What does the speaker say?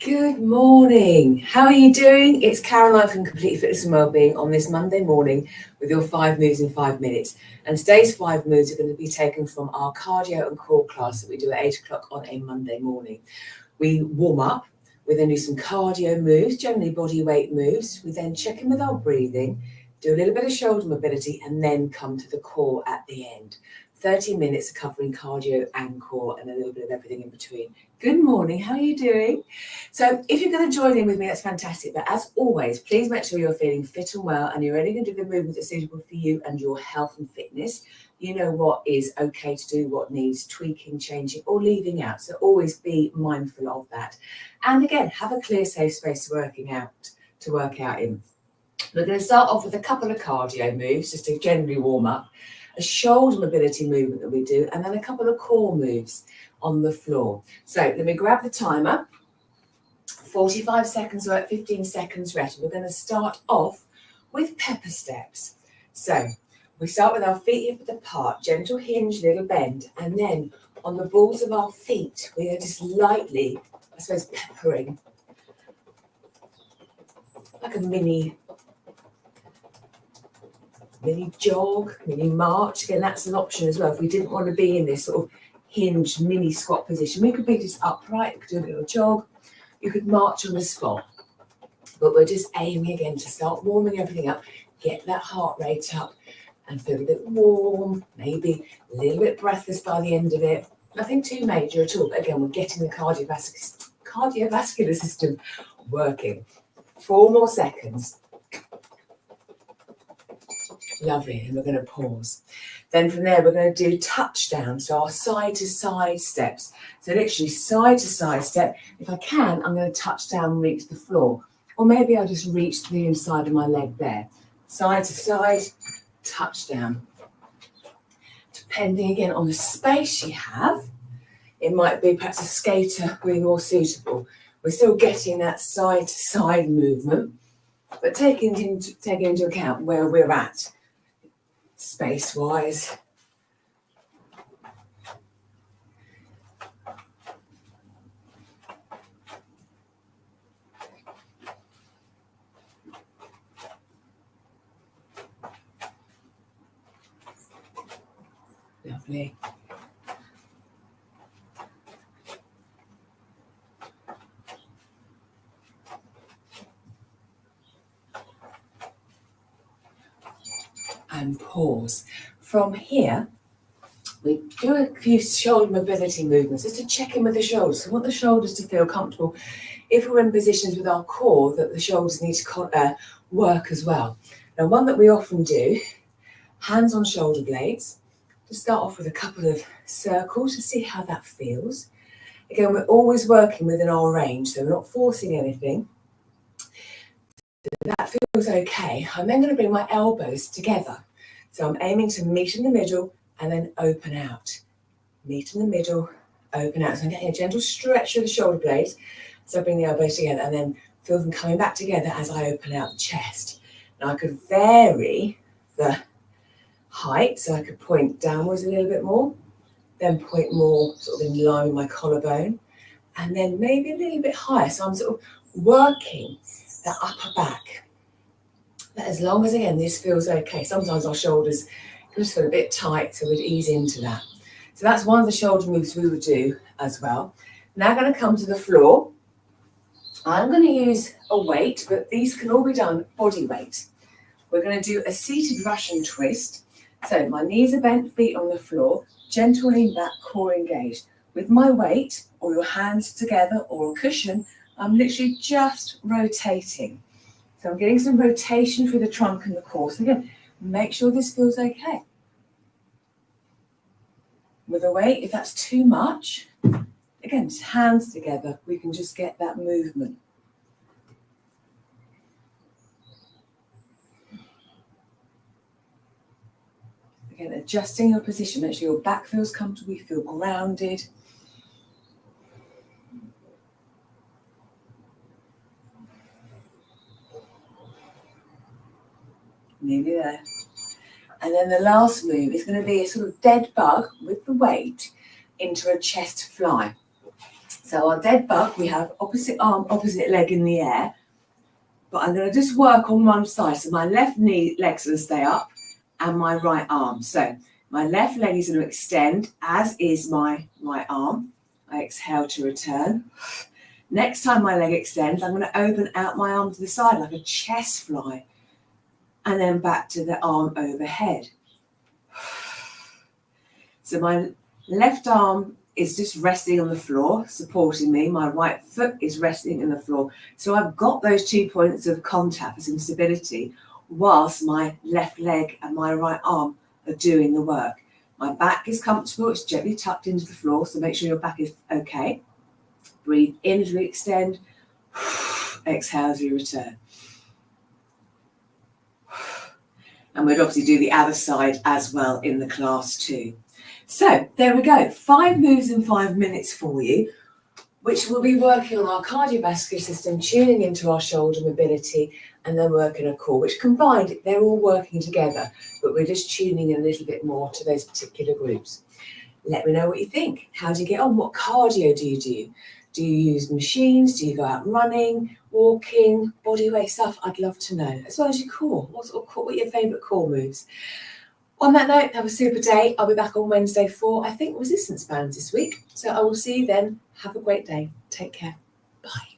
Good morning. How are you doing? It's Caroline from Complete Fitness and Wellbeing on this Monday morning with your 5 moves in 5 minutes. And today's 5 moves are going to be taken from our cardio and core class that we do at 8 o'clock on a Monday morning. We warm up, we then do some cardio moves, generally body weight moves. We then check in with our breathing, do a little bit of shoulder mobility, and then come to the core at the end. 30 minutes of covering cardio and core and a little bit of everything in between. Good morning, how are you doing? So if you're going to join in with me, that's fantastic. But as always, please make sure you're feeling fit and well and you're only going to do the movements that are suitable for you and your health and fitness. You know what is okay to do, what needs tweaking, changing or leaving out. So always be mindful of that. And again, have a clear, safe space to work out in. We're going to start off with a couple of cardio moves just to generally warm up, a shoulder mobility movement that we do, and then a couple of core moves on the floor. So let me grab the timer. 45 seconds work, 15 seconds rest. We're going to start off with pepper steps. So we start with our feet hip width apart, gentle hinge, little bend, and then on the balls of our feet, we are just lightly, I suppose, peppering, like a mini jog, mini march. Again, that's an option as well. If we didn't want to be in this sort of hinged mini squat position, we could be just upright, we could do a little jog, you could march on the spot. But we're just aiming again to start warming everything up, get that heart rate up and feel a bit warm, maybe a little bit breathless by the end of it. Nothing too major at all, but again, we're getting the cardiovascular system working. 4 more seconds. Lovely, and we're going to pause. Then from there, we're going to do touchdown, so our side-to-side steps. So literally side-to-side step. If I can, I'm going to touch down and reach the floor. Or maybe I'll just reach to the inside of my leg there. Side-to-side, touchdown. Depending again on the space you have, it might be perhaps a skater being more suitable. We're still getting that side-to-side movement, but taking into account where we're at. Space-wise. Lovely. And pause. From here, we do a few shoulder mobility movements just to check in with the shoulders. So we want the shoulders to feel comfortable. If we're in positions with our core, that the shoulders need to work as well. Now, one that we often do, hands on shoulder blades. Just start off with a couple of circles to see how that feels. Again, we're always working within our range, so we're not forcing anything. That feels okay. I'm then going to bring my elbows together. So I'm aiming to meet in the middle and then open out. Meet in the middle, open out. So I'm getting a gentle stretch of the shoulder blades. So I bring the elbows together and then feel them coming back together as I open out the chest. Now I could vary the height, so I could point downwards a little bit more, then point more sort of in line with my collarbone, and then maybe a little bit higher. So I'm sort of working that upper back. But as long as, again, this feels okay. Sometimes our shoulders just feel a bit tight, so we'd ease into that. So that's one of the shoulder moves we would do as well. Now going to come to the floor. I'm going to use a weight, but these can all be done body weight. We're going to do a seated Russian twist. So my knees are bent, feet on the floor, gentle lean back, core engaged. With my weight, or your hands together, or a cushion, I'm literally just rotating. So I'm getting some rotation through the trunk and the core. So again, make sure this feels okay. With a weight, if that's too much, again, just hands together, we can just get that movement. Again, adjusting your position, make sure your back feels comfortable, you feel grounded. Nearly there. And then the last move is going to be a sort of dead bug with the weight into a chest fly. So So our dead bug, we have opposite arm, opposite leg in the air. But I'm going to just work on one side. So my left leg's going to stay up and my right arm. So my left leg is going to extend, as is my right arm. I exhale to return. Next time my leg extends, I'm going to open out my arm to the side like a chest fly. And then back to the arm overhead. So my left arm is just resting on the floor, supporting me. My right foot is resting in the floor. So I've got those 2 points of contact for some stability, whilst my left leg and my right arm are doing the work. My back is comfortable, it's gently tucked into the floor, so make sure your back is okay. Breathe in as we extend, exhale as we return. And we'd obviously do the other side as well in the class too. So there we go, 5 moves in 5 minutes for you, which will be working on our cardiovascular system, tuning into our shoulder mobility, and then working a core, which combined, they're all working together, but we're just tuning in a little bit more to those particular groups. Let me know what you think. How do you get on? What cardio do you do? Do you use machines? Do you go out running, walking, body weight stuff? I'd love to know. As well as your core. What are your favourite core moves? On that note, have a super day. I'll be back on Wednesday for, I think, resistance bands this week. So I will see you then. Have a great day. Take care. Bye.